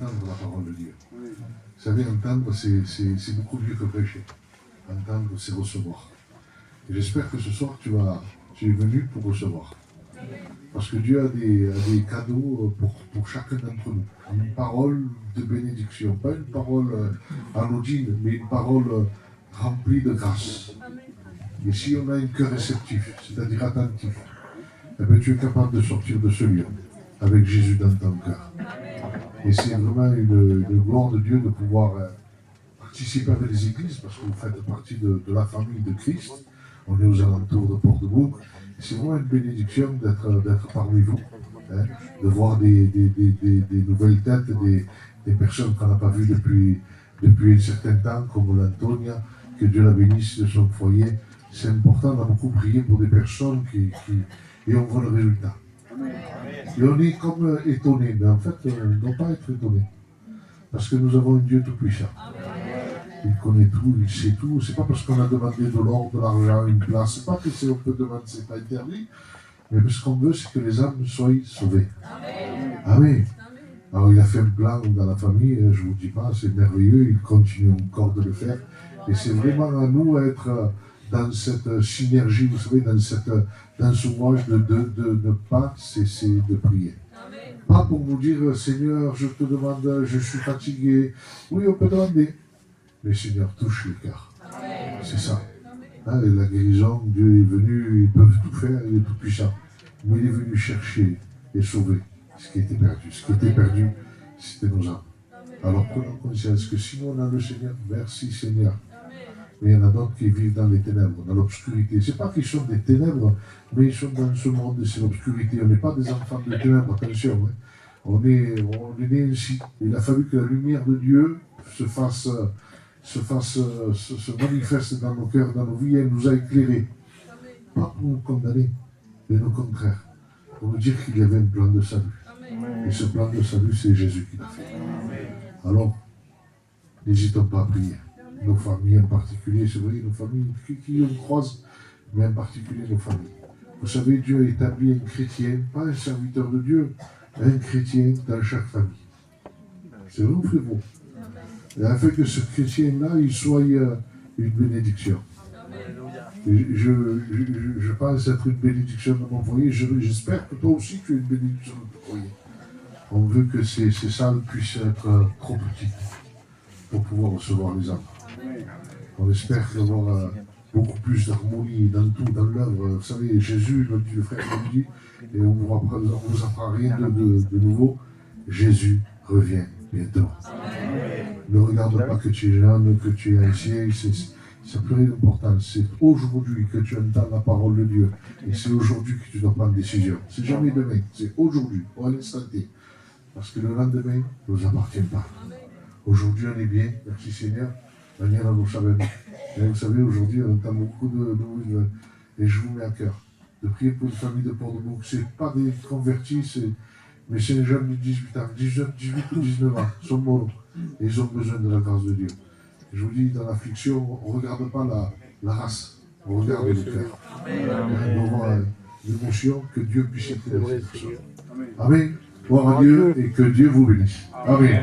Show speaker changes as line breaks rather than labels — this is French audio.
entendre la parole de Dieu. Vous savez, entendre, c'est beaucoup mieux que prêcher. Entendre, c'est recevoir. Et j'espère que ce soir, tu es venu pour recevoir. Parce que Dieu a des cadeaux pour chacun d'entre nous. Une parole de bénédiction, pas une parole anodine, mais une parole remplie de grâce. Et si on a un cœur réceptif, c'est-à-dire attentif, eh bien, tu es capable de sortir de ce lieu avec Jésus dans ton cœur. Et c'est vraiment une gloire de Dieu de pouvoir participer avec les églises, parce que vous faites partie de la famille de Christ. On est aux alentours de Port-de-Bouc. C'est vraiment une bénédiction d'être parmi vous, hein, de voir des nouvelles têtes, des personnes qu'on n'a pas vues depuis un certain temps, comme l'Antonia, que Dieu la bénisse de son foyer. C'est important, on a beaucoup prié pour des personnes et on voit le résultat. Et on est comme étonnés, mais en fait, on ne doit pas être étonnés, parce que nous avons un Dieu tout-puissant. Il connaît tout, il sait tout. C'est pas parce qu'on a demandé de l'or, de l'argent, une place. C'est pas que on peut demander, c'est pas interdit. Mais ce qu'on veut, c'est que les âmes soient sauvées. Amen. Alors il a fait un plan dans la famille, je ne vous dis pas, c'est merveilleux, il continue encore de le faire. Et c'est vraiment à nous d'être dans cette synergie, vous savez, dans ce ouvrage de ne pas cesser de prier. Pas pour vous dire, Seigneur, je te demande, je suis fatigué. Oui, on peut demander. Mais Seigneur, touche le cœur. C'est ça. Hein, et la guérison, Dieu est venu, ils peuvent tout faire, il est tout puissant. Mais il est venu chercher et sauver ce qui était perdu. Ce qui était perdu, c'était nos âmes. Alors prenons conscience que si on a le Seigneur, merci Seigneur. Mais il y en a d'autres qui vivent dans les ténèbres, dans l'obscurité. Ce n'est pas qu'ils sont des ténèbres, mais ils sont dans ce monde de l'obscurité. On n'est pas des enfants de ténèbres, attention. Hein. On est né ainsi. Il a fallu que la lumière de Dieu se manifeste dans nos cœurs, dans nos vies, elle nous a éclairés. Pas pour nous condamner, mais au contraire, pour nous dire qu'il y avait un plan de salut. Et ce plan de salut, c'est Jésus qui l'a fait. Alors, n'hésitons pas à prier. Nos familles en particulier, c'est vrai, nos familles qui on croise, mais en particulier nos familles. Vous savez, Dieu a établi un chrétien, pas un serviteur de Dieu, un chrétien dans chaque famille. C'est vrai ou c'est faux? Et afin que ce chrétien-là, il soit une bénédiction. Et je pense être une bénédiction dans mon foyer. J'espère que toi aussi tu es une bénédiction dans ton foyer. On veut que ces salles puissent être trop petites pour pouvoir recevoir les âmes. On espère avoir beaucoup plus d'harmonie dans tout, dans l'œuvre. Vous savez, Jésus, le frère nous dit, et on ne vous apprend rien de nouveau, Jésus revient bientôt. Ne regarde pas que tu es jeune, que tu es ancien, ça n'a plus rien d'important. C'est aujourd'hui que tu entends la parole de Dieu. Et c'est aujourd'hui que tu dois prendre une décision. C'est jamais demain, c'est aujourd'hui, à l'instant T. Parce que le lendemain ne nous appartient pas. Aujourd'hui, on est bien, merci Seigneur. Daniel, nous savons. Et vous savez, aujourd'hui, on entend beaucoup de nouvelles. Et je vous mets à cœur de prier pour une famille de Port-de-Bouc. Ce n'est pas des convertis, mais c'est les jeunes de 18 ans, 18 ou 19 ans, sont morts. Et ils ont besoin de la grâce de Dieu. Et je vous dis, dans l'affliction, on ne regarde pas la race, on regarde le cœur. On voit l'émotion que Dieu puisse être. Amen. Gloire à Dieu et que Dieu vous bénisse. Amen.